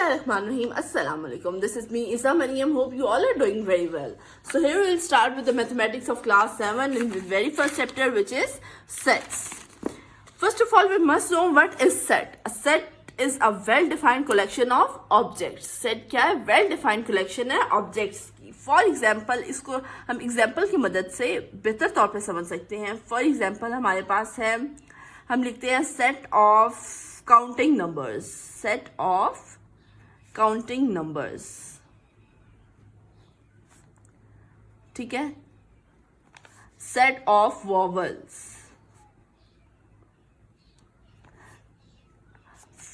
Bismillahirrahmanirrahim. Assalamu alaikum. This is me, Isa Mariam. Hope you all are doing very well. So here we'll start with the mathematics of class 7 in the very first chapter, which is sets. First of all, we must know what is set. A set is a well-defined collection of objects. Set क्या है? Well-defined collection है objects की. For example, इसको हम example की मदद से बेहतर तौर पे समझ सकते हैं. For example, हमारे पास है, हम लिखते हैं set of counting numbers. Set of counting numbers. ठीक है? Set of vowels.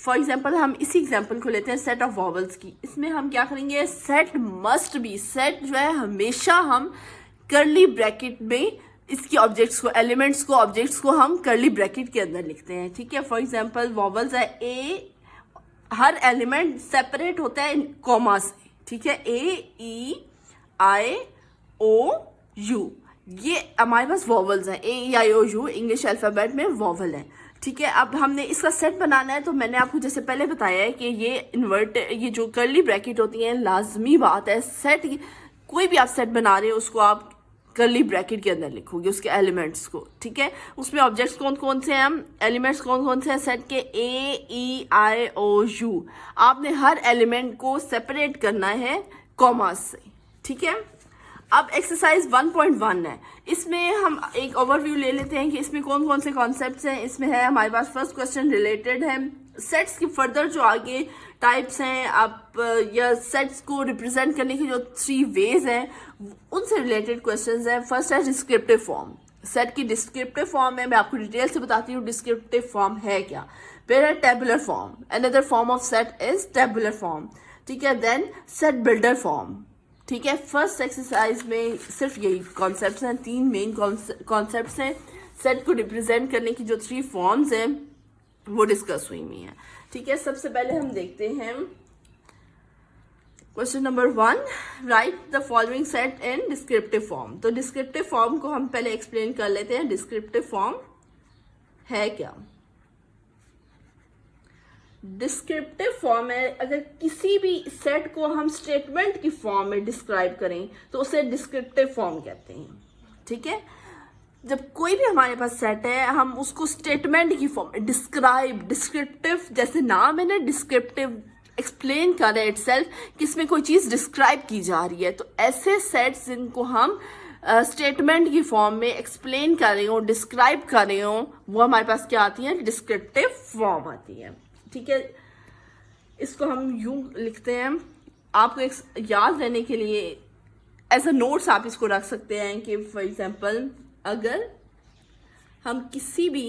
For example हम इसी एग्जाम्पल को लेते हैं सेट ऑफ वॉवल्स की. इसमें हम क्या करेंगे, सेट मस्ट बी, सेट जो है हमेशा हम कर्ली ब्रैकेट में इसकी ऑब्जेक्ट्स को, एलिमेंट्स को, ऑब्जेक्ट्स को हम कर्ली ब्रैकेट के अंदर लिखते हैं. ठीक है? फॉर एग्जाम्पल वॉवल्स है ए, हर एलिमेंट सेपरेट होता है कॉमा से. ठीक है? ए, ई, आई, ओ, यू, ये हमारे पास वॉवल्स हैं. ए, ई, आई, ओ, यू इंग्लिश अल्फ़ाबेट में वॉवल हैं. ठीक है? अब हमने इसका सेट बनाना है, तो मैंने आपको जैसे पहले बताया है कि ये जो कर्ली ब्रैकेट होती हैं, लाजमी बात है सेट, कोई भी आप सेट बना रहे हो उसको आप कर्ली ब्रैकेट के अंदर लिखोगे उसके एलिमेंट्स को. ठीक है? उसमें ऑब्जेक्ट्स कौन कौन से हैं, हम एलिमेंट्स कौन कौन से हैं सेट के, ए, ई, आई, ओ, यू. आपने हर एलिमेंट को सेपरेट करना है कॉमा से. ठीक है? अब एक्सरसाइज 1.1 है, इसमें हम एक ओवरव्यू ले लेते हैं कि इसमें कौन कौन से कॉन्सेप्ट्स हैं. इसमें है हमारे पास फर्स्ट क्वेश्चन रिलेटेड है सेट्स की फर्दर जो आगे टाइप्स हैं, आप या सेट्स को रिप्रेजेंट करने की जो 3 वेज हैं उनसे रिलेटेड क्वेश्चंस हैं. फर्स्ट है डिस्क्रिप्टिव फॉर्म. सेट की डिस्क्रिप्टिव फॉर्म है, मैं आपको डिटेल से बताती हूँ डिस्क्रिप्टिव फॉर्म है क्या. फिर है tabular form. Another form of set is tabular form. ठीक है? Then set builder form. ठीक है? फर्स्ट एक्सरसाइज में सिर्फ यही कॉन्सेप्ट्स हैं, 3 मेन कॉन्सेप्ट्स हैं. सेट को रिप्रेजेंट करने की जो 3 फॉर्म्स हैं वो डिस्कस हुई हुई हैं. ठीक है? सबसे पहले हम देखते हैं question number 1, right the following set in descriptive form. तो डिस्क्रिप्टिव फॉर्म को हम पहले एक्सप्लेन कर लेते हैं. डिस्क्रिप्टिव फॉर्म है क्या? डिस्क्रिप्टिव फॉर्म है अगर किसी भी सेट को हम स्टेटमेंट की फॉर्म में डिस्क्राइब करें तो उसे डिस्क्रिप्टिव फॉर्म कहते हैं. ठीक है? जब कोई भी हमारे पास सेट है हम उसको स्टेटमेंट की फॉर्म में डिस्क्राइब, डिस्क्रिप्टिव जैसे नाम है ना, डिस्क्रिप्टिव एक्सप्लेन कर रहे हैं इटसेल्फ कि इसमें कोई चीज़ डिस्क्राइब की जा रही है. तो ऐसे सेट्स जिनको हम स्टेटमेंट की फॉर्म में एक्सप्लेन कर रहे हो, डिस्क्राइब कर रहे हो, वो हमारे पास क्या आती है, डिस्क्रिप्टिव फॉर्म आती है. ठीक है? इसको हम यूं लिखते हैं, आपको एक याद रहने के लिए एज अ नोट्स आप इसको रख सकते हैं कि फॉर एग्जांपल अगर हम किसी भी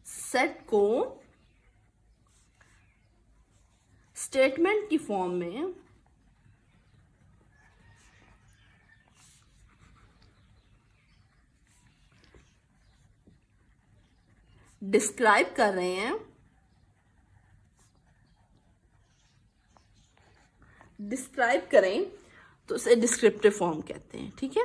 सेट को स्टेटमेंट की फॉर्म में डिस्क्राइब कर रहे हैं, डिस्क्राइब करें तो उसे डिस्क्रिप्टिव फॉर्म कहते हैं. ठीक है?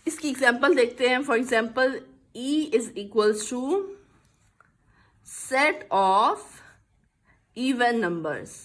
इसकी एग्जांपल देखते हैं. For example E is equals to set of even numbers.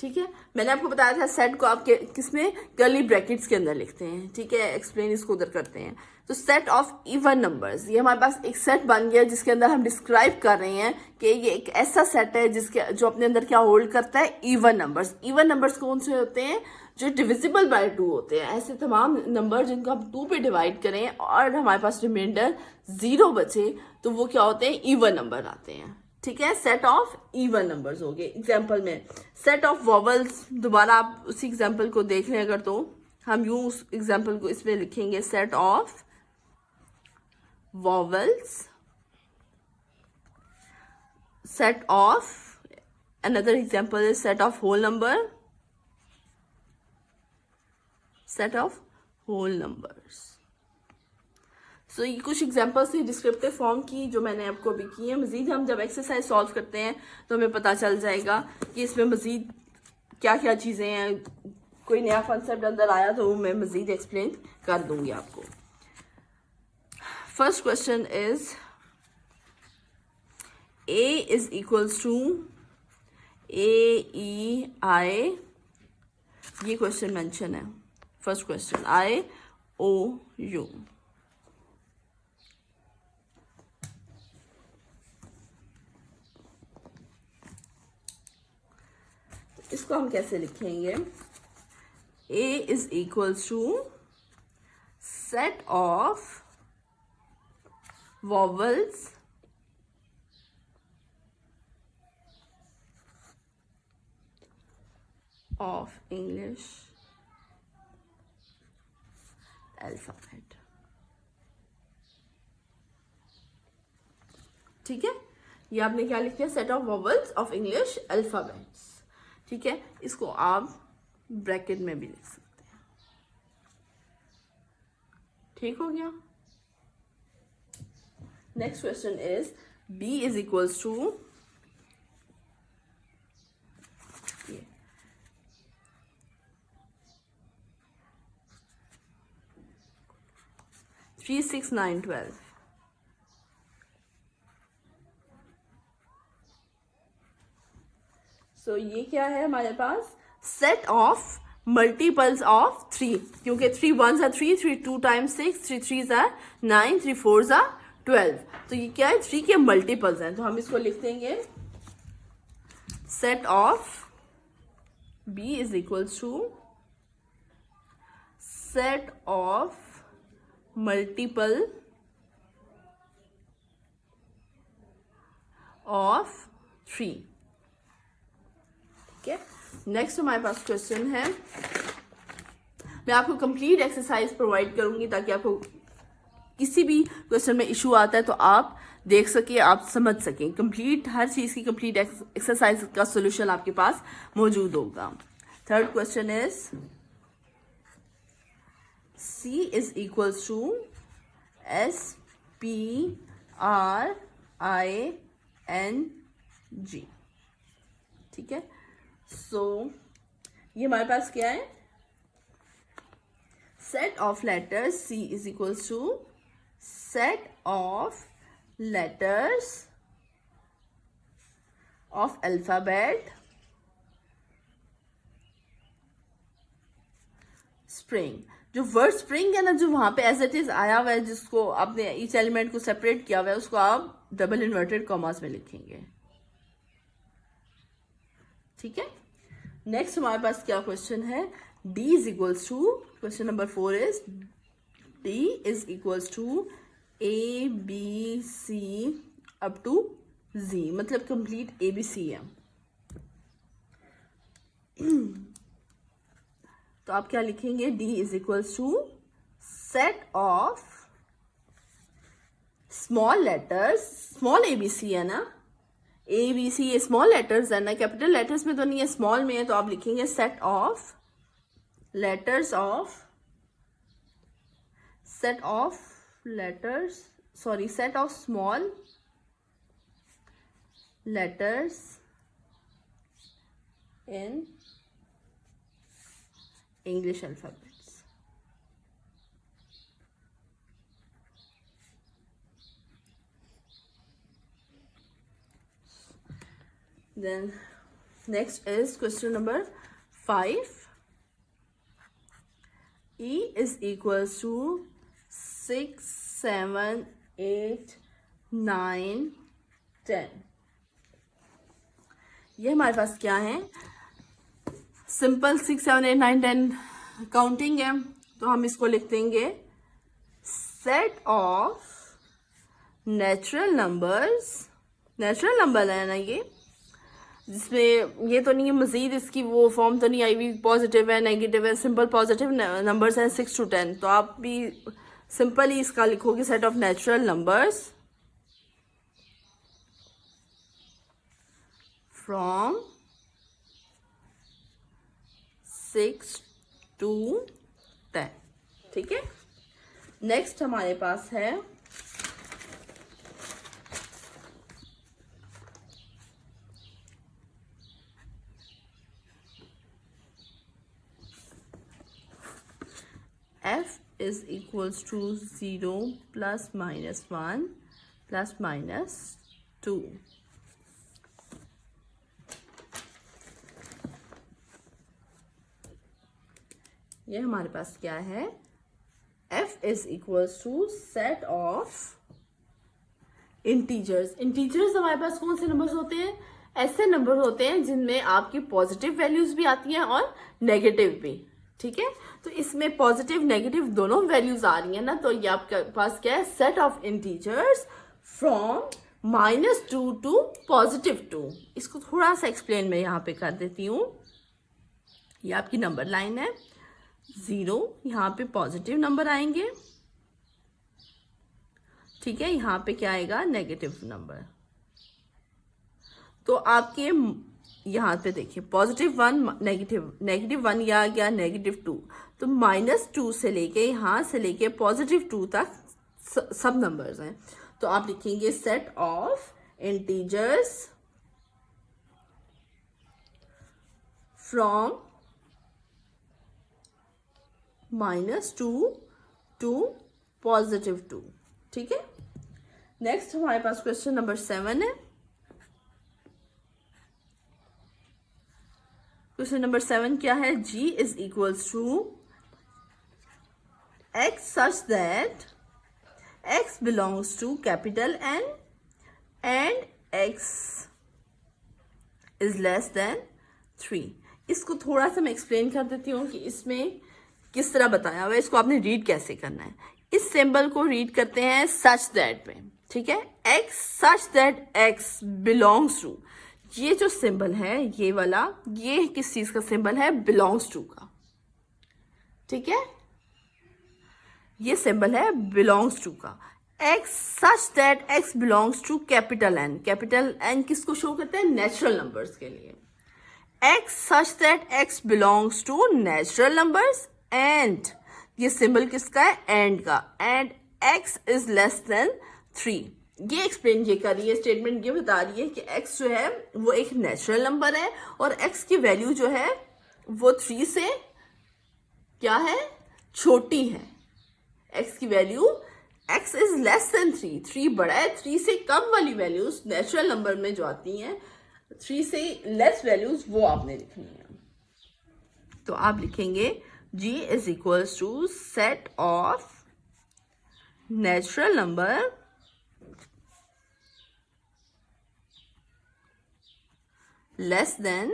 ठीक है? मैंने आपको बताया था सेट को आप किसमें, कर्ली ब्रैकेट्स के अंदर लिखते हैं. ठीक है? एक्सप्लेन इसको उधर करते हैं. तो सेट ऑफ इवन नंबर्स, ये हमारे पास एक सेट बन गया जिसके अंदर हम डिस्क्राइब कर रहे हैं कि ये एक ऐसा सेट है जिसके जो अपने अंदर क्या होल्ड करता है, इवन नंबर्स. इवन नंबर्स कौन से होते हैं, जो डिविजिबल बाय 2 होते हैं. ऐसे तमाम नंबर जिनको हम 2 पे डिवाइड करें और हमारे पास रिमाइंडर 0 बचे तो वो क्या होते हैं, इवन नंबर आते हैं. ठीक है? सेट ऑफ इवन नंबर्स हो गए. एग्जाम्पल में सेट ऑफ वॉवल्स, दोबारा आप उसी एग्जाम्पल को देख लें अगर, तो हम यूं उस एग्जाम्पल को इसमें लिखेंगे set of vowels, set of, another example is set of whole number, set of whole numbers. सो ये कुछ एग्जांपल्स थी डिस्क्रिप्टिव फॉर्म की जो मैंने आपको अभी की है। मज़ीद हम जब एक्सरसाइज सॉल्व करते हैं तो हमें पता चल जाएगा कि इसमें मज़ीद क्या क्या चीज़ें हैं, कोई नया कॉन्सेप्ट अंदर आया तो मैं मज़ीद एक्सप्लेन कर दूंगी आपको। First question is A is equals to AEI, ये क्वेश्चन मेंशन है। फर्स्ट क्वेश्चन IOU, इसको हम कैसे लिखेंगे? A is equals to set of vowels of English alphabet। ठीक है, ये आपने क्या लिख दिया? Set of vowels of English alphabets. ठीक है, इसको आप ब्रैकेट में भी लिख सकते हैं। ठीक हो गया। Next question is B is equals to 3, 6, 9, 12। So ये क्या है हमारे पास? सेट ऑफ मल्टीपल्स ऑफ 3, क्योंकि 3 1s are 3, 3 2 times 6, 3 3s are 9, 3 4s are 12। तो ये क्या है? 3 के मल्टीपल्स हैं, तो हम इसको लिख देंगे set of B is equals to set of multiple of 3। ठीक है, नेक्स्ट हमारे पास क्वेश्चन है। मैं आपको कंप्लीट एक्सरसाइज प्रोवाइड करूंगी ताकि आपको किसी भी क्वेश्चन में इशू आता है तो आप देख सके, आप समझ सकें। कंप्लीट हर चीज़ की कंप्लीट एक्सरसाइज का सोल्यूशन आपके पास मौजूद होगा। Third question is C is equals to SPRING। ठीक है, सो ये हमारे पास क्या है? Set of letters C is equals to set of letters of alphabet spring। जो वर्ड स्प्रिंग है ना, जो वहां पे एज इट इज आया हुआ है, जिसको आपने ईच एलिमेंट को सेपरेट किया हुआ है, उसको आप डबल इन्वर्टेड कॉमास में लिखेंगे। ठीक है, नेक्स्ट हमारे पास क्या क्वेश्चन है? D is equals to, question number 4 is D is equals to ABC up to Z, मतलब कंप्लीट ABC है। तो आप क्या लिखेंगे? D is equals to set of small letters, small ABC है ना, ABC ये स्मॉल लेटर्स है ना, कैपिटल लेटर्स में तो नहीं है, स्मॉल में है, तो आप लिखेंगे set of letters of small letters in English alphabets। Then next is question number 5। E is equals to 6, 7, 8, 9, 10। ये हमारे पास क्या है? सिंपल 6, 7, 8, 9, 10 काउंटिंग है, तो हम इसको लिख देंगे set of natural numbers. Natural number है ना ये, जिसमें ये तो नहीं है, मजीद इसकी वो फॉर्म तो नहीं आई हुई, पॉजिटिव है, नेगेटिव है, सिंपल पॉजिटिव नंबर्स हैं 6 to 10। तो आप भी सिंपली इसका लिखोगे set of natural numbers from 6 to 10। ठीक है, नेक्स्ट हमारे पास है f is equals to 0 plus minus 1 plus minus 2. ये हमारे पास क्या है? f is equals to set of integers. Integers हमारे पास कौन से नंबर्स होते हैं? ऐसे नंबर होते हैं जिनमें आपकी पॉजिटिव वैल्यूज भी आती हैं और नेगेटिव भी. ठीक है, तो इसमें पॉजिटिव नेगेटिव दोनों वैल्यूज आ रही है ना, तो ये आपके पास क्या है? Set of integers from -2 to +2. इसको थोड़ा सा एक्सप्लेन मैं यहाँ पे कर देती हूँ. ये आपकी नंबर लाइन है. 0 यहाँ पे पॉजिटिव नंबर आएंगे. ठीक है, यहाँ पे क्या आएगा? Negative number. तो आपके यहाँ पे देखिए +1 -1 या गया -2. तो -2 से लेके यहाँ से लेके +2 तक सब नंबर्स हैं. तो आप लिखेंगे set of integers from -2 to +2. ठीक है, नेक्स्ट हमारे पास क्वेश्चन नंबर 7 है. क्वेश्चन नंबर 7 क्या है? g is equals to x such that x belongs to capital N and x is less than 3. इसको थोड़ा सा मैं एक्सप्लेन कर देती हूँ कि इसमें किस तरह बताया हुआ है. इसको आपने रीड कैसे करना है. इस सिंबल को रीड करते हैं सच दैट पे. ठीक है, x such that x belongs to. ये जो सिंबल है ये वाला, ये किस चीज का सिंबल है? बिलोंग्स टू का. ठीक है, ये सिंबल है बिलोंग्स टू का. x such that x belongs to capital N. Capital N किसको शो करते हैं? नेचुरल नंबर्स के लिए. x such that x belongs to natural numbers and ये सिंबल किसका है? एंड का. And x is less than 3. ये एक्सप्लेन ये कर रही है, स्टेटमेंट ये बता रही है कि x जो है वो एक नेचुरल नंबर है और x की वैल्यू जो है वो 3 से क्या है? छोटी है. x की value x is less than 3. 3 बड़ा है. 3 से कम वाली वैल्यूज नेचुरल नंबर में जो आती हैं, 3 से लेस वैल्यूज, वो आपने लिखनी है. तो आप लिखेंगे g is equals to set of natural number less than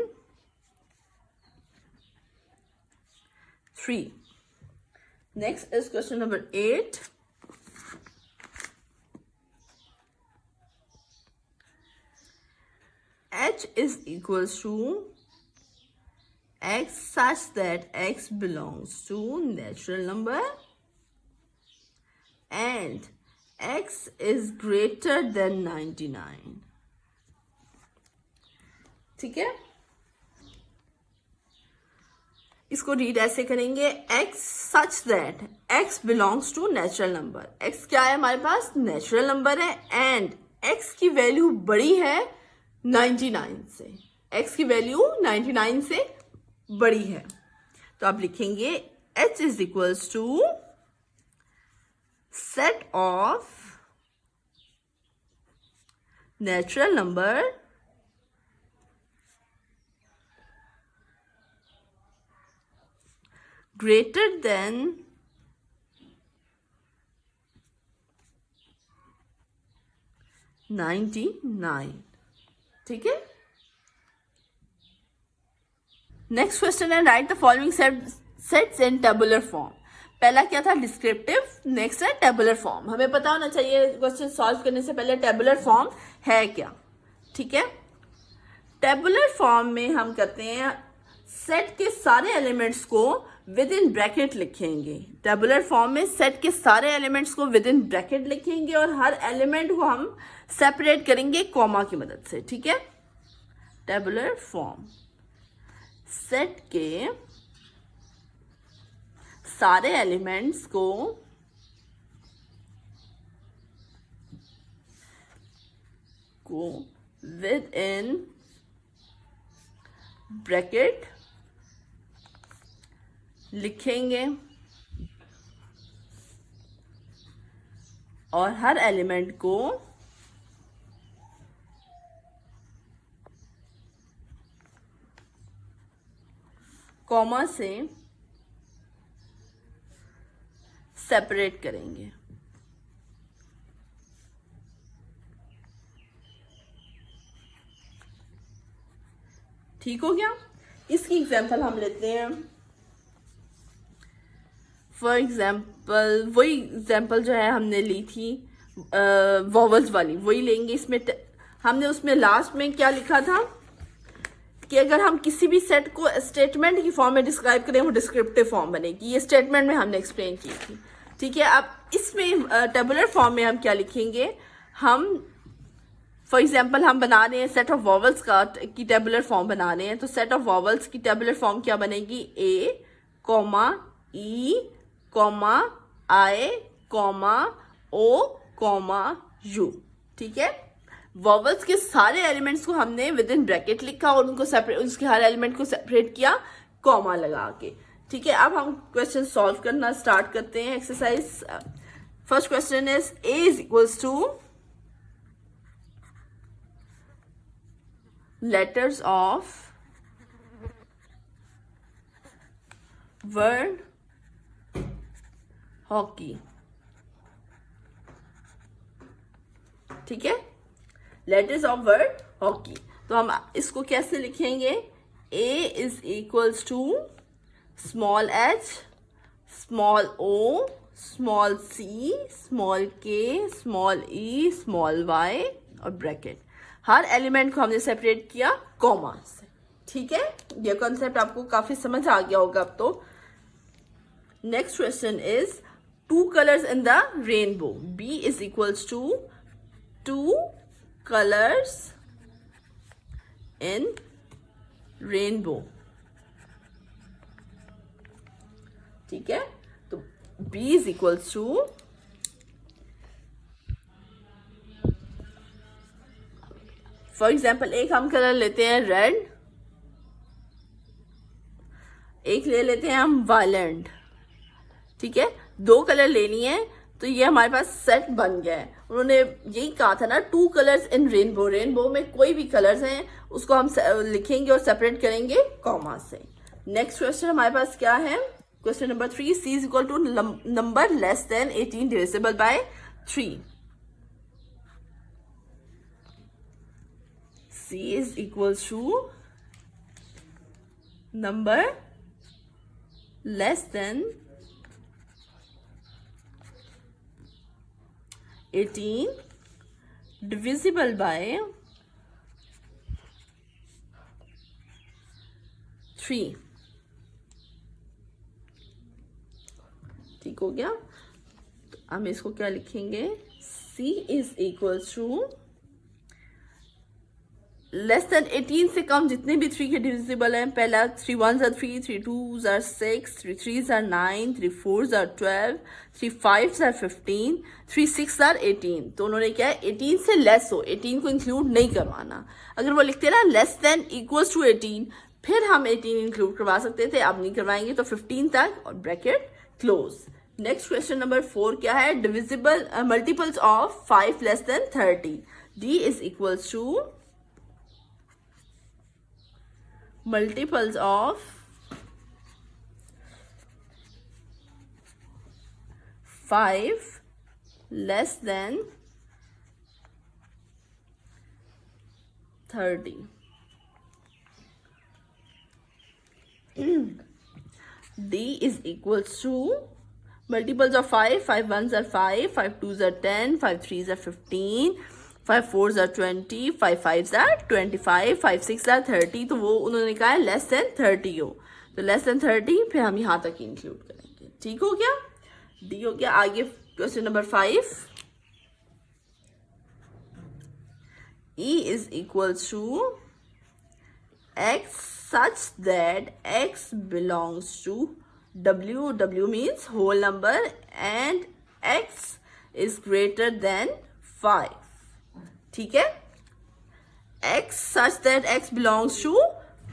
3. Next is question number 8. H is equals to x such that x belongs to natural number and x is greater than 99. ठीक है, इसको read ऐसे करेंगे x such that x belongs to natural number. x क्या है हमारे पास? Natural number है. And x की वैल्यू बड़ी है 99 से. x की वैल्यू 99 से बड़ी है. तो आप लिखेंगे h is equals to set of natural number greater than 99. ठीक है, नेक्स्ट क्वेश्चन है right the following sets in tabular form. पहला क्या था? डिस्क्रिप्टिव. नेक्स्ट है टेबुलर फॉर्म. हमें पता होना चाहिए क्वेश्चन सॉल्व करने से पहले टेबुलर फॉर्म है क्या. ठीक है, टेबुलर फॉर्म में हम करते हैं सेट के सारे एलिमेंट्स को विद इन ब्रैकेट लिखेंगे. टेबुलर फॉर्म में सेट के सारे एलिमेंट्स को विद इन ब्रैकेट लिखेंगे और हर एलिमेंट को हम सेपरेट करेंगे कॉमा की मदद से. ठीक है, टेबुलर फॉर्म सेट के सारे एलिमेंट्स को को विद इन ब्रैकेट लिखेंगे और हर एलिमेंट को कॉमा से सेपरेट करेंगे। ठीक हो गया। इसकी एग्जांपल हम लेते हैं। फॉर एग्जांपल वही एग्जांपल जो है हमने ली थी वॉवल्स वाली, वही लेंगे। इसमें हमने उसमें लास्ट में क्या लिखा था कि अगर हम किसी भी सेट को स्टेटमेंट की फॉर्म में डिस्क्राइब करें वो डिस्क्रिप्टिव फॉर्म बनेगी। ये स्टेटमेंट में हमने एक्सप्लेन की थी। ठीक है, अब इसमें टेबुलर फॉर्म में हम क्या लिखेंगे, हम फॉर एग्जाम्पल हम बना रहे हैं सेट ऑफ वॉवल्स का की टेबुलर फॉर्म बना रहे हैं, तो सेट ऑफ वॉवल्स की टेबुलर फॉर्म क्या बनेगी, A comma E comma I comma O comma U. ठीक है, वॉवल्स के सारे एलिमेंट्स को हमने विद इन ब्रैकेट लिखा और उनको सेपरेट, उसके हर एलिमेंट को सेपरेट किया कॉमा लगा के। ठीक है, अब हम क्वेश्चन सॉल्व करना स्टार्ट करते हैं। Exercise first question is A is equals to letters of word hockey। ठीक है, letters of word hockey। तो हम इसको कैसे लिखेंगे, a is equals to small h small o small c small k small e small y और bracket. हर element को हमने सेपरेट किया कॉमा से। ठीक है, ये कॉन्सेप्ट आपको काफी समझ आ गया होगा अब तो। Next question is two colours in the rainbow, B is equals to two colours in rainbow. ठीक है, तो B is equals to for example एक हम कलर लेते हैं रेड, एक ले लेते हैं हम वायलेंट। ठीक है, दो कलर लेनी है तो ये हमारे पास सेट बन गया है। उन्होंने यही कहा था ना, to colours in rainbow, rainbow में कोई भी कलर्स हैं उसको हम लिखेंगे और सेपरेट करेंगे कॉमा से। नेक्स्ट क्वेश्चन हमारे पास क्या है, question number 3, C is equal to number less than 18 divisible by 3। C is equals to number less than 18 divisible by 3। ठीक हो गया, तो हम इसको क्या लिखेंगे, C is equals to less than 18 से कम जितने भी 3 के डिविजिबल हैं, पहला 3 1s are 3, 3 2s are 6, 3 3s are 9, 3 4s are 12, 3 5s are 15, 3 6s are 18। तो उन्होंने क्या है, 18 से लेस हो, 18 को इंक्लूड नहीं करवाना। अगर वो लिखते ना लेस देन इक्वल्स टू 18, फिर हम 18 इंक्लूड करवा सकते थे, अब नहीं करवाएंगे, तो 15 तक और bracket close. Next question number 4 क्या है, divisible multiples of 5 less than 30। D is equals to multiples of 5 less than 30। D is equals to multiples of 5, 5 1s are 5, 5 2s are 10, 5 3s are 15, 5 4s are 20, 5 5s are 25, 5 6 are 30। तो वो उन्होंने कहा है less than 30 हो, तो less than 30 फिर हम यहाँ तक इंक्लूड करेंगे। ठीक हो गया, डी हो गया। आगे question number 5, E is equals to x such that x belongs to W, W means whole number, and x is greater than 5। ठीक है, x such that x belongs to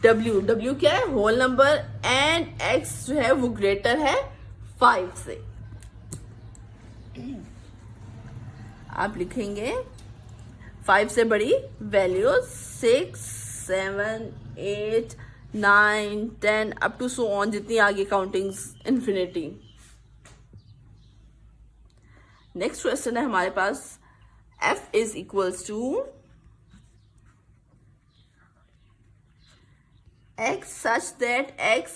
w. w क्या है? Whole number. And x जो है वो greater है 5 से. आप लिखेंगे 5 से बड़ी values 6, 7, 8, 9, 10 up to so on, जितनी आगे काउंटिंग्स इन्फिनिटी. नेक्स्ट क्वेश्चन है हमारे पास f is equals to x such that x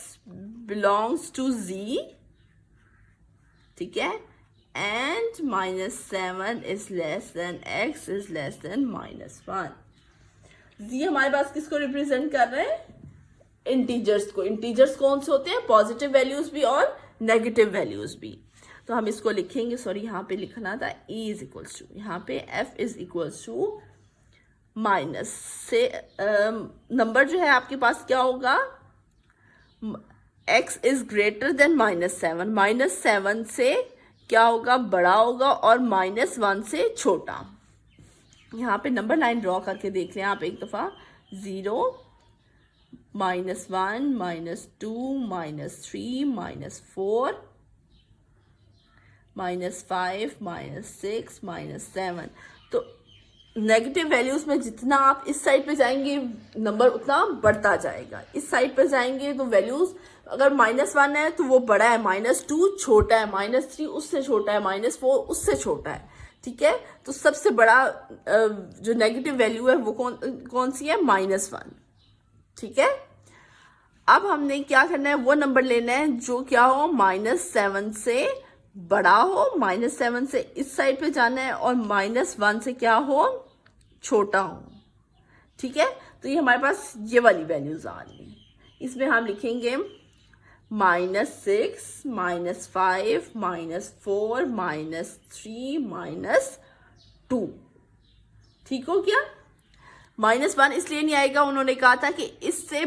belongs to z, ठीक है, and -7 is less than x is less than -1. z हमारे पास किसको रिप्रेजेंट कर रहे हैं? इंटीजर्स को. इंटीजर्स कौन से होते हैं? पॉजिटिव वैल्यूज भी और नेगेटिव वैल्यूज भी. तो हम इसको लिखेंगे, सॉरी यहाँ पे लिखना था e इज इक्वल्स टू, यहाँ पे f is equals to minus से नंबर जो है आपके पास क्या होगा? x is greater than -7. -7 से क्या होगा? बड़ा होगा और -1 से छोटा. यहाँ पे नंबर लाइन ड्रॉ करके देख लें आप एक दफा. 0, -1, -2, -3, -4, -5, -6, -7. तो नेगेटिव वैल्यूज में जितना आप इस साइड पे जाएंगे नंबर उतना बढ़ता जाएगा. इस साइड पे जाएंगे तो वैल्यूज अगर -1 है तो वो बड़ा है, -2 छोटा है, -3 उससे छोटा है, -4 उससे छोटा है. ठीक है, तो सबसे बड़ा जो नेगेटिव वैल्यू है वो कौन सी है? -1. ठीक है, अब हमने क्या करना है? वो नंबर लेना है जो क्या हो? -7 से बड़ा हो. -7 से इस साइड पे जाना है और -1 से क्या हो? छोटा हो. ठीक है, तो ये हमारे पास ये वाली वैल्यूज आ रही है. इसमें हम लिखेंगे -6, -5, -4, -3, -2. ठीक हो क्या? -1 इसलिए नहीं आएगा, उन्होंने कहा था कि इससे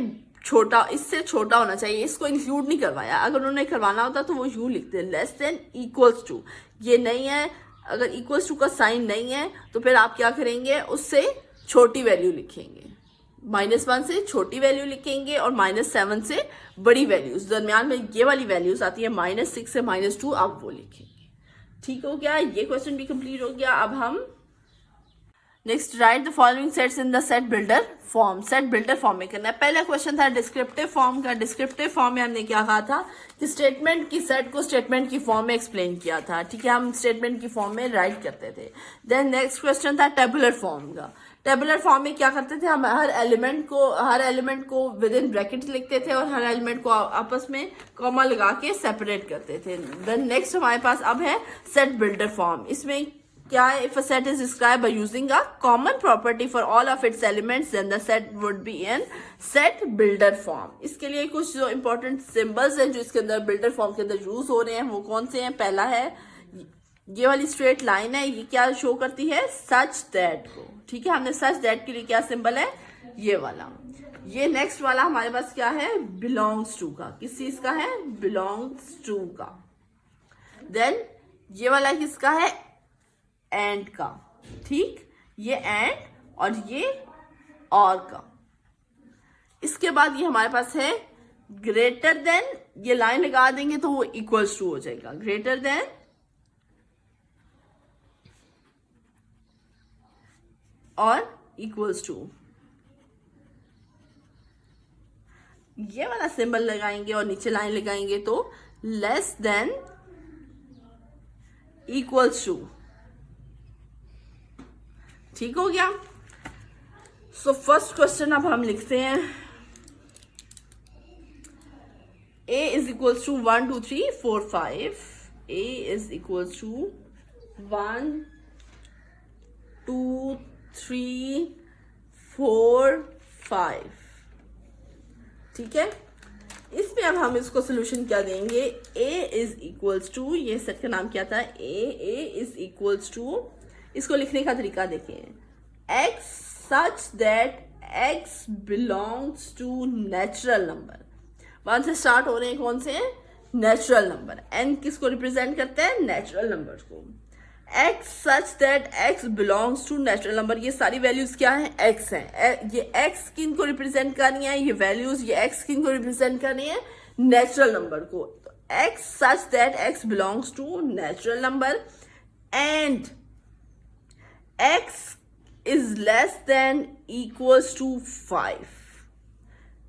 छोटा होना चाहिए, इसको इंक्लूड नहीं करवाया. अगर उन्होंने करवाना होता तो वो यूं लिखते लेस देन इक्वल्स टू. ये नहीं है, अगर इक्वल्स टू का साइन नहीं है तो फिर आप क्या करेंगे? उससे छोटी वैल्यू लिखेंगे. -1 से छोटी वैल्यू लिखेंगे और -7 से बड़ी वैल्यूज. दरमियान में ये वाली वैल्यूज आती है -6 से -2, आप वो लिखेंगे. ठीक हो गया? ये क्वेश्चन भी कंप्लीट हो गया. अब हम next right the following sets in the set builder form. Set builder form में करना है. पहला क्वेश्चन था डिस्क्रिप्टिव फॉर्म का. डिस्क्रिप्टिव फॉर्म में हमने क्या कहा था कि स्टेटमेंट की सेट को स्टेटमेंट की फॉर्म में एक्सप्लेन किया था. ठीक है, हम स्टेटमेंट की फॉर्म में राइट करते थे. देन नेक्स्ट क्वेश्चन था टेबुलर फॉर्म का. टेबुलर फॉर्म में क्या करते थे? हम हर एलिमेंट को विद इन ब्रैकेट लिखते थे और हर एलिमेंट को आपस में कॉमा लगा के सेपरेट करते थे. देन नेक्स्ट हमारे पास अब है सेट बिल्डर फॉर्म. इसमें क्या है? If a set is describe by using a common property for all of its elements then the set would be in set builder form. इसके लिए कुछ जो इंपॉर्टेंट सिंबल्स हैं जो इसके अंदर बिल्डर फॉर्म के अंदर यूज हो रहे हैं वो कौन से हैं? पहला है ये वाली स्ट्रेट लाइन है. ये क्या शो करती है? सच दैट को. ठीक है, हमने सच दैट के लिए क्या सिंबल है? ये वाला. ये नेक्स्ट वाला हमारे पास क्या है? बिलोंग्स टू का. किस चीज का है? बिलोंग्स टू का. देन ये वाला किसका है? एंड का. ठीक, ये एंड और ये और का. इसके बाद ये हमारे पास है ग्रेटर देन. ये लाइन लगा देंगे तो वो इक्वल्स टू हो जाएगा. ग्रेटर देन और इक्वल्स टू. ये वाला सिंबल लगाएंगे और नीचे लाइन लगाएंगे तो लेस देन इक्वल्स टू. ठीक हो गया? सो फर्स्ट क्वेश्चन अब हम लिखते हैं. a is equals to 1 2 3 4 5. a is equals to 1 2 3 4 5. ठीक है, इसमें अब हम इसको सोल्यूशन क्या देंगे? a इज इक्वल्स टू, ये सेट का नाम क्या था? a is equals to. इसको लिखने का तरीका देखें. x such that x belongs to natural number. 1 से स्टार्ट हो रहे हैं. कौन से हैं? Natural number. n किसको रिप्रेजेंट करते हैं? नेचुरल नंबर को. x such that x belongs to natural number. ये सारी वैल्यूज क्या है, x है। ये x किन को रिप्रेजेंट करनी है, ये वैल्यूज ये x किन को रिप्रेजेंट करनी है, नेचुरल नंबर को। तो x such that x belongs to natural number and x is less than equals to 5,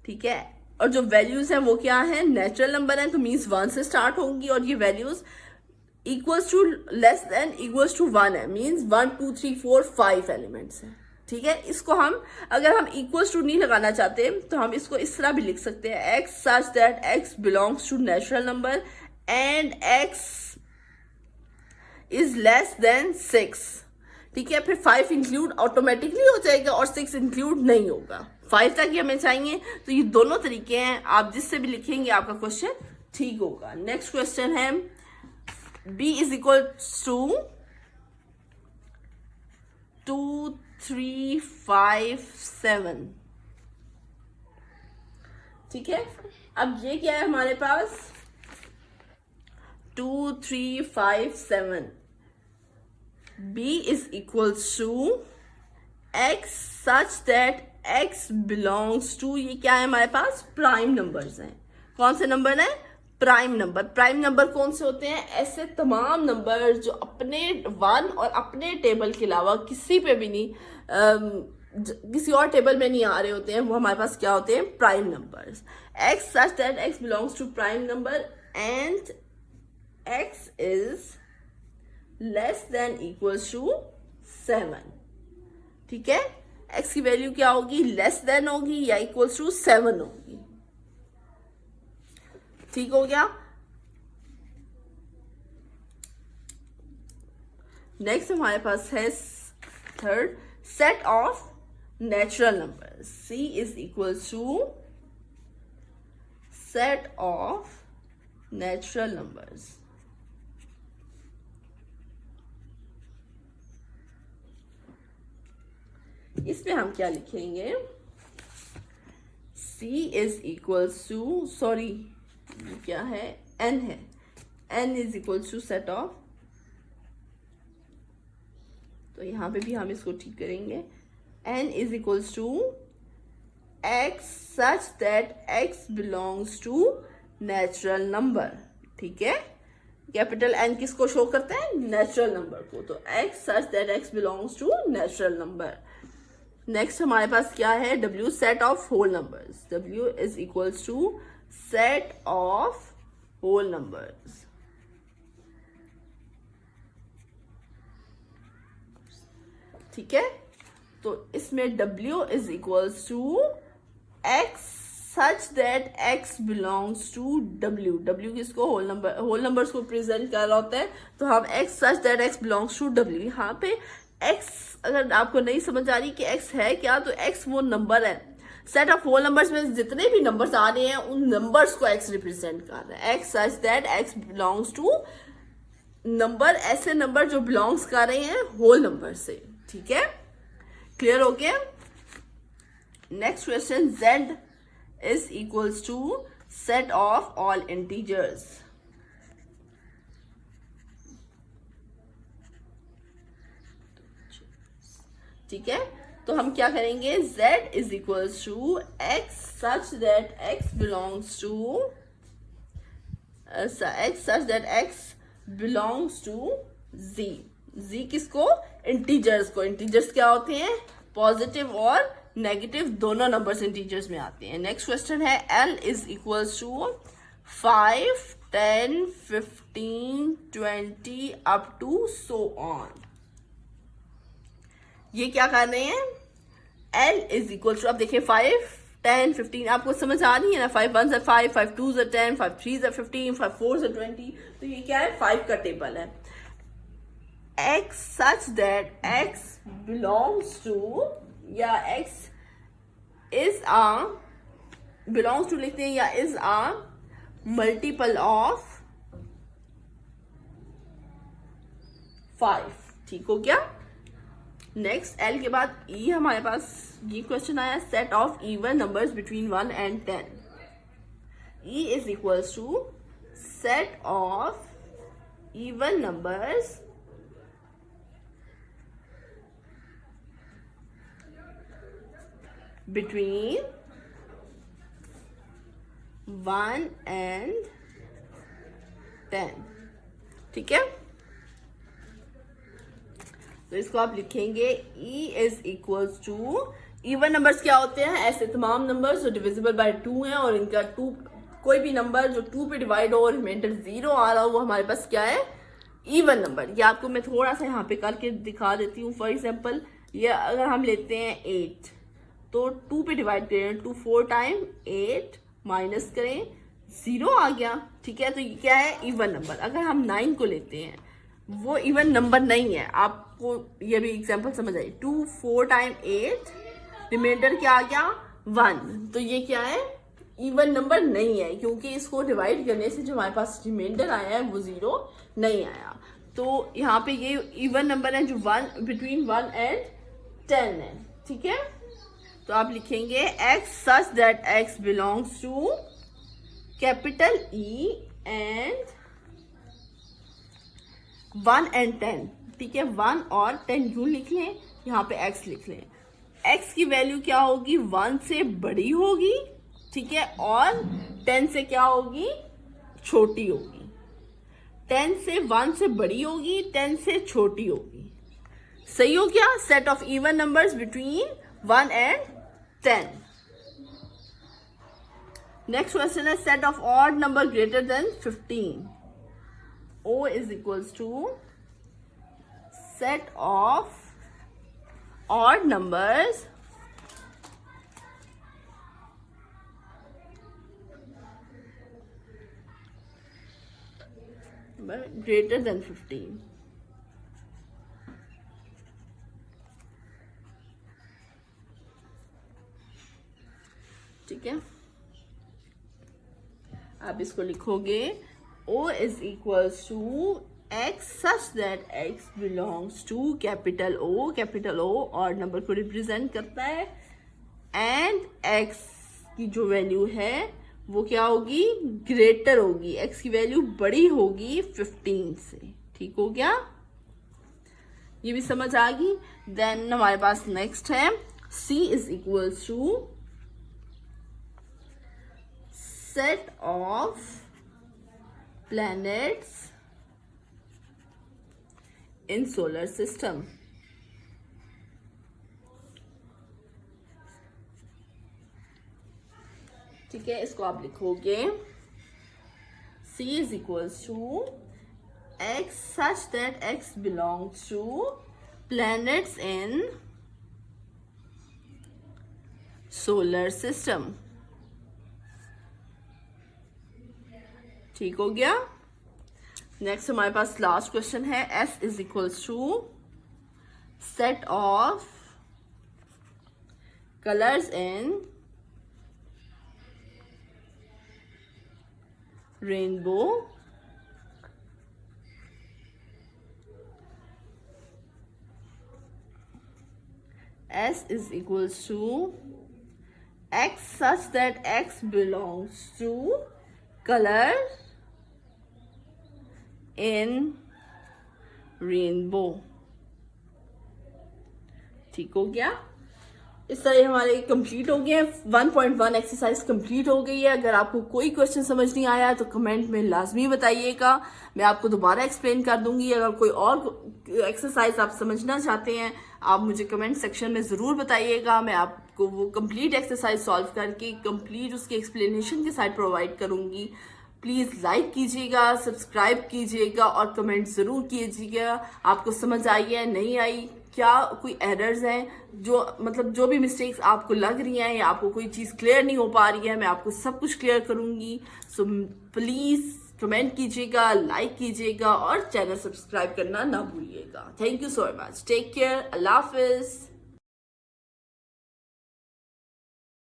ठीक है। और जो वैल्यूज हैं वो क्या है, नेचुरल नंबर है, तो मीन्स 1 से स्टार्ट होंगी, और ये values equals to less than equals to 1 है, मीन्स 1 2 3 4 5 एलिमेंट्स हैं, ठीक है। इसको हम अगर हम इक्वल्स टू नहीं लगाना चाहते तो हम इसको इस तरह भी लिख सकते हैं, x such that x belongs to natural number and x is less than 6, ठीक है। फिर 5 इंक्लूड ऑटोमेटिकली हो जाएगा और 6 इंक्लूड नहीं होगा, 5 तक ही हमें चाहिए। तो ये दोनों तरीके हैं, आप जिससे भी लिखेंगे आपका क्वेश्चन ठीक होगा। नेक्स्ट क्वेश्चन है b इज इक्वल टू 2 3 5 7, ठीक है। अब ये क्या है हमारे पास, 2 3 5 7, b is equals to x such that x belongs to, ये क्या है हमारे पास, प्राइम नंबर्स हैं। कौन से नंबर हैं, प्राइम नंबर। प्राइम नंबर कौन से होते हैं, ऐसे तमाम नंबर जो अपने 1 और अपने टेबल के अलावा किसी पे भी नहीं किसी और टेबल में नहीं आ रहे होते हैं, वो हमारे पास क्या होते हैं, prime numbers. x such that x belongs to prime number and x is less than equals to 7, ठीक है। x की वैल्यू क्या होगी, लेस देन होगी या इक्वल्स टू 7 होगी, ठीक हो गया। नेक्स्ट हमारे पास है third, set of natural number. c is equals to set of natural numbers. इसमें हम क्या लिखेंगे, c is equals to, sorry क्या है, n है, n is equals to set of, तो यहां पे भी हम इसको ठीक करेंगे, n is equals to x such that x belongs to natural number, ठीक है। कैपिटल N किसको शो करते हैं, नेचुरल नंबर को, तो x such that x belongs to natural number. Next हमारे पास क्या है, W set of whole numbers. W is equals to set of whole numbers, ठीक है। तो इसमें W is equals to x such that x belongs to W। W किसको, whole numbers को प्रेजेंट कर रहा होता है, तो हम x such that x belongs to W। यहाँ पे x अगर आपको नहीं समझ आ रही कि x है क्या, तो x वो नंबर है। सेट ऑफ होल नंबर्स में जितने भी नंबर्स आ रहे हैं उन नंबर्स को x रिप्रेजेंट कर रहा है। x such that x belongs to number, ऐसे नंबर जो बिलोंग्स कर रहे हैं होल नंबर से, ठीक है। क्लियर हो गया। Next question, z is equals to set of all integers. ठीक है, तो हम क्या करेंगे, z is equals to x such that x belongs to z। z किसको, इंटीजर्स को। इंटीजर्स क्या होते हैं, पॉजिटिव और नेगेटिव दोनों नंबर्स इंटीजर्स में आते हैं। नेक्स्ट क्वेश्चन है, l is equals to 5 10 15 20 up to so on. ये क्या कर रहे हैं, l इज इक्वल टू, अब देखिए 5 10 15 आपको समझ आ रही है ना, 5 1 से 5 5 2 से 10 5 3 से 15 5 4 से 20, तो ये क्या है, 5 का टेबल है। x such that x belongs to, या x इज आ, बिलोंग्स टू लिखते हैं, या इज आ मल्टीपल ऑफ 5, ठीक हो गया। नेक्स्ट l के बाद e, हमारे पास ये क्वेश्चन आया, set of even numbers between 1 and 10। e is equals to set of even numbers between 1 and 10, ठीक है। तो इसको आप लिखेंगे E is equals to, even numbers क्या होते हैं, ऐसे तमाम नंबर्स जो डिविजिबल बाय 2 हैं और इनका 2, कोई भी नंबर जो 2 पे डिवाइड हो और रिमाइंडर 0 आ रहा हो, वो हमारे पास क्या है, इवन नंबर। ये आपको मैं थोड़ा सा यहाँ पे करके दिखा देती हूँ। फॉर एग्जाम्पल, ये अगर हम लेते हैं 8, तो 2 पे डिवाइड करें, 2 4 टाइम 8 माइनस करें 0 आ गया, ठीक है। तो ये क्या है, इवन नंबर। अगर हम 9 को लेते हैं, वो इवन नंबर नहीं है, आपको ये भी एग्जांपल समझ आई। 2 4 टाइम 8, रिमाइंडर क्या आ गया 1, तो ये क्या है, इवन नंबर नहीं है, क्योंकि इसको डिवाइड करने से जो हमारे पास रिमाइंडर आया है वो 0 नहीं आया। तो यहाँ पे ये इवन नंबर है जो 1 बिटवीन 1 एंड 10 है, ठीक है। तो आप लिखेंगे x such that x belongs to capital E and 1 and 10, ठीक है। 1 और 10 यूं लिख लें, यहाँ पे x लिख लें। x की वैल्यू क्या होगी, 1 से बड़ी होगी, ठीक है, और 10 से क्या होगी, छोटी होगी। 10 से 1 से बड़ी होगी, 10 से छोटी होगी। सही हो गया। Set of even numbers between 1 and 10। Next question है set of odd number greater than 15। O is equals to set of odd numbers greater than 15, ठीक है। आप इसको लिखोगे O is equals to x such that x belongs to capital O, capital O और number को represent करता है, and x की जो वैल्यू है वो क्या होगी, ग्रेटर होगी, x की वैल्यू बड़ी होगी 15 से, ठीक हो गया। ये भी समझ आ गई। देन हमारे पास नेक्स्ट है C is equals to set of planets in solar system, ठीक है। इसको आप लिखोगे C is equals to x such that x belongs to planets in solar system, ठीक हो गया। नेक्स्ट हमारे पास लास्ट क्वेश्चन है S is equals to set of colours in rainbow S is equals to x such that x belongs to color in rainbow, ठीक हो गया। इस तरह हमारे कंप्लीट हो गए। 1.1 एक्सरसाइज कंप्लीट हो गई है। अगर आपको कोई क्वेश्चन समझ नहीं आया तो कमेंट में लाजमी बताइएगा, मैं आपको दोबारा एक्सप्लेन कर दूंगी। अगर कोई और एक्सरसाइज आप समझना चाहते हैं आप मुझे कमेंट सेक्शन में ज़रूर बताइएगा, मैं आपको वो कंप्लीट एक्सरसाइज सॉल्व करके कंप्लीट उसकी एक्सप्लेनेशन के साथ प्रोवाइड करूंगी। प्लीज़ लाइक कीजिएगा, सब्सक्राइब कीजिएगा और कमेंट ज़रूर कीजिएगा आपको समझ आई है नहीं आई, क्या कोई एरर्स हैं, जो मतलब जो भी मिस्टेक्स आपको लग रही हैं या आपको कोई चीज़ क्लियर नहीं हो पा रही है, मैं आपको सब कुछ क्लियर करूँगी। सो प्लीज़ कमेंट कीजिएगा, लाइक कीजिएगा और चैनल सब्सक्राइब करना ना भूलिएगा। Thank you so much, take care, अल्लाह हाफिज़।